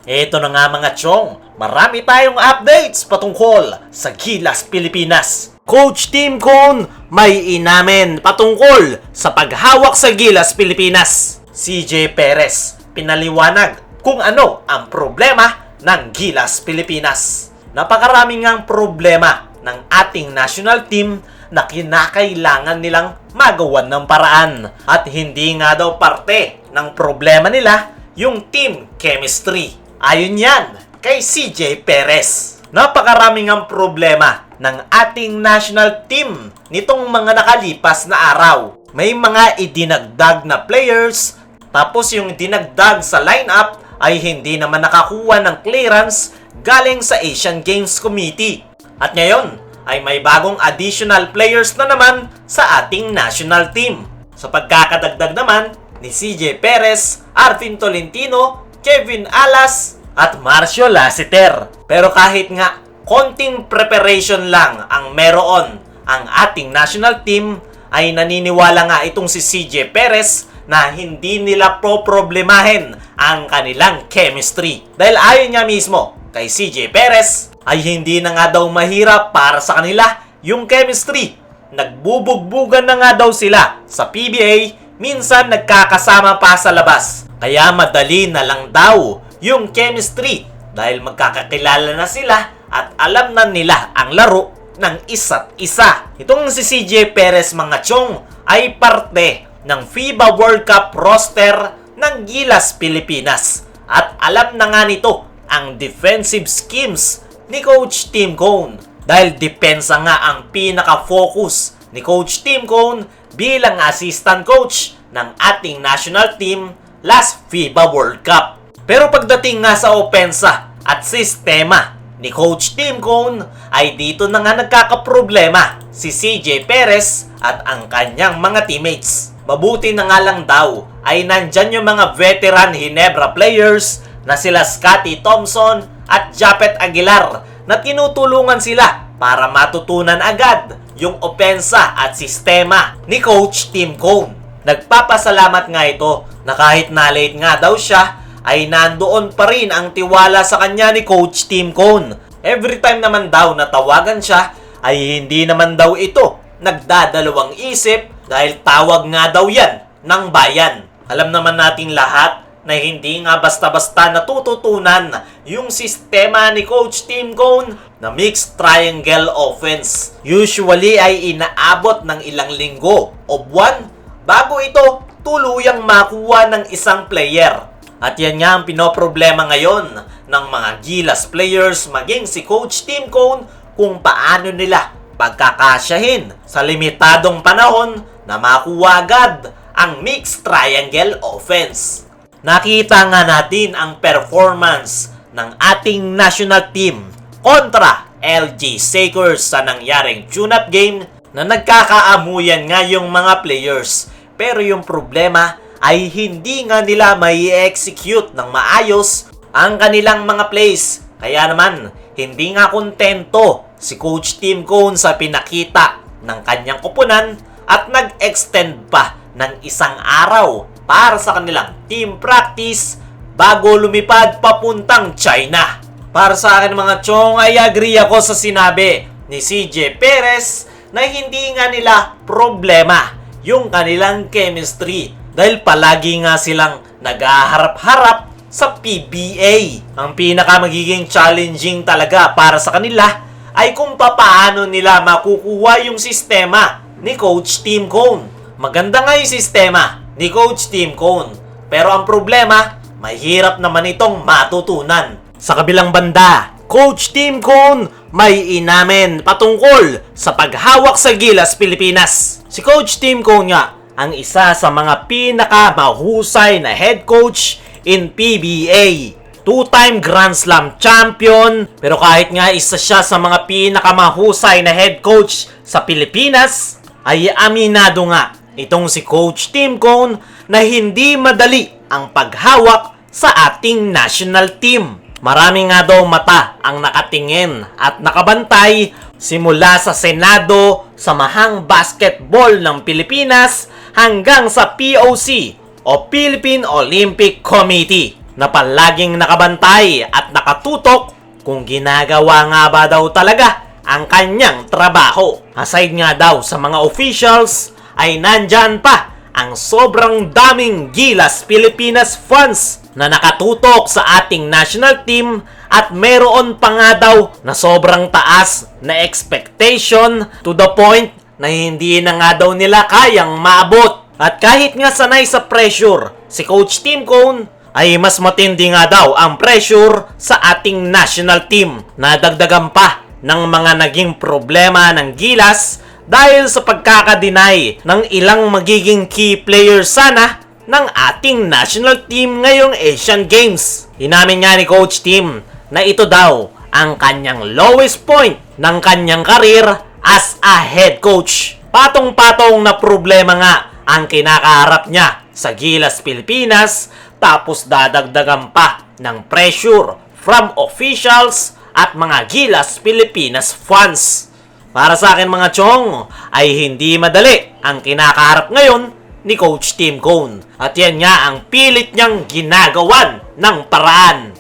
Ito na nga mga chong, marami tayong updates patungkol sa Gilas Pilipinas. Coach Tim Cone may inamin patungkol sa paghawak sa Gilas Pilipinas. CJ Perez pinaliwanag kung ano ang problema ng Gilas Pilipinas. Napakaraming ngang problema ng ating national team na kinakailangan nilang magawan ng paraan. At hindi nga daw parte ng problema nila yung team chemistry. Ayon yan kay CJ Perez. Napakaraming ang problema ng ating national team nitong mga nakalipas na araw. May mga idinagdag na players, tapos yung dinagdag sa lineup ay hindi naman nakakuha ng clearance galing sa Asian Games Committee. At ngayon ay may bagong additional players na naman sa ating national team. Sa pagkakadagdag naman ni CJ Perez, Arvin Tolentino, Kevin Alas at Marcio Lassiter. Pero kahit nga konting preparation lang ang meron ang ating national team, ay naniniwala nga itong si CJ Perez na hindi nila poproblemahin ang kanilang chemistry. Dahil ayon niya mismo kay CJ Perez ay hindi na nga daw mahirap para sa kanila yung chemistry. Nagbubugbugan na nga daw sila sa PBA, minsan nagkakasama pa sa labas. Kaya madali na lang daw yung chemistry dahil magkakakilala na sila at alam na nila ang laro ng isa't isa. Itong si CJ Perez mga chong ay parte ng FIBA World Cup roster ng Gilas Pilipinas. At alam na nga nito ang defensive schemes ni Coach Tim Cone. Dahil depensa nga ang pinaka-focus ni Coach Tim Cone bilang assistant coach ng ating national team last FIBA World Cup. Pero pagdating nga sa opensa at sistema ni Coach Tim Cone ay dito na nga nagkakaproblema si CJ Perez at ang kanyang mga teammates. Mabuti na nga lang daw ay nandyan yung mga veteran Ginebra players na sila Scotty Thompson at Japet Aguilar na tinutulungan sila para matutunan agad yung opensa at sistema ni Coach Tim Cone. Nagpapasalamat nga ito na kahit na late nga daw siya ay nandoon pa rin ang tiwala sa kanya ni Coach Tim Cone. Every time naman daw na tawagan siya ay hindi naman daw ito nagdadalawang isip dahil tawag nga daw yan ng bayan. Alam naman nating lahat na hindi nga basta-basta natututunan yung sistema ni Coach Tim Cone na mixed triangle offense. Usually ay inaabot ng ilang linggo o buwan bago ito tuluyang makuha ng isang player. At yan nga ang pinoproblema ngayon ng mga Gilas players maging si Coach Tim Cone kung paano nila pagkakasyahin sa limitadong panahon na makuha agad ang mixed triangle offense. Nakita nga natin ang performance ng ating national team kontra LG Sakers sa nangyaring tune-up game na nagkakaamuyan nga yung mga players. Pero yung problema ay hindi nga nila may execute ng maayos ang kanilang mga plays. Kaya naman, hindi nga kontento si Coach Tim Cone sa pinakita ng kanyang koponan at nag-extend pa ng isang araw para sa kanilang team practice bago lumipad papuntang China. Para sa akin mga chong, ay agree ako sa sinabi ni CJ Perez na hindi nga nila problema yung kanilang chemistry dahil palagi nga silang naghaharap-harap sa PBA. Ang pinaka magiging challenging talaga para sa kanila ay kung paano nila makukuha yung sistema ni Coach Tim Cone. Maganda nga yung sistema ni Coach Tim Cone, pero ang problema, mahirap naman itong matutunan. Sa kabilang banda, Coach Tim Cone may inamin patungkol sa paghawak sa Gilas Pilipinas. Si Coach Tim Cone nga ang isa sa mga pinakamahusay na head coach in PBA. Two-time Grand Slam champion, pero kahit nga isa siya sa mga pinakamahusay na head coach sa Pilipinas, ay aminado nga itong si Coach Tim Cone na hindi madali ang paghawak sa ating national team. Marami nga daw mata ang nakatingin at nakabantay simula sa Senado, Samahang Basketball ng Pilipinas hanggang sa POC o Philippine Olympic Committee. na palaging nakabantay at nakatutok kung ginagawa nga ba daw talaga ang kanyang trabaho. Aside nga daw sa mga officials, ay nandyan pa ang sobrang daming Gilas Pilipinas fans na nakatutok sa ating national team at meron pa nga daw na sobrang taas na expectation to the point na hindi na nga daw nila kayang maabot. At kahit nga sanay sa pressure si Coach Tim Cone, ay mas matindi nga daw ang pressure sa ating national team. Nadagdagan pa ng mga naging problema ng Gilas dahil sa pagkakadeny ng ilang magiging key players sana ng ating national team ngayong Asian Games. Inamin nga ni Coach Tim na ito daw ang kanyang lowest point ng kanyang career as a head coach. Patong-patong na problema nga ang kinakaharap niya sa Gilas Pilipinas, tapos dadagdagan pa ng pressure from officials at mga Gilas Pilipinas fans. Para sa akin mga chong, ay hindi madali ang kinakaharap ngayon ni Coach Tim Cone. At yan nga ang pilit niyang ginagawan ng paraan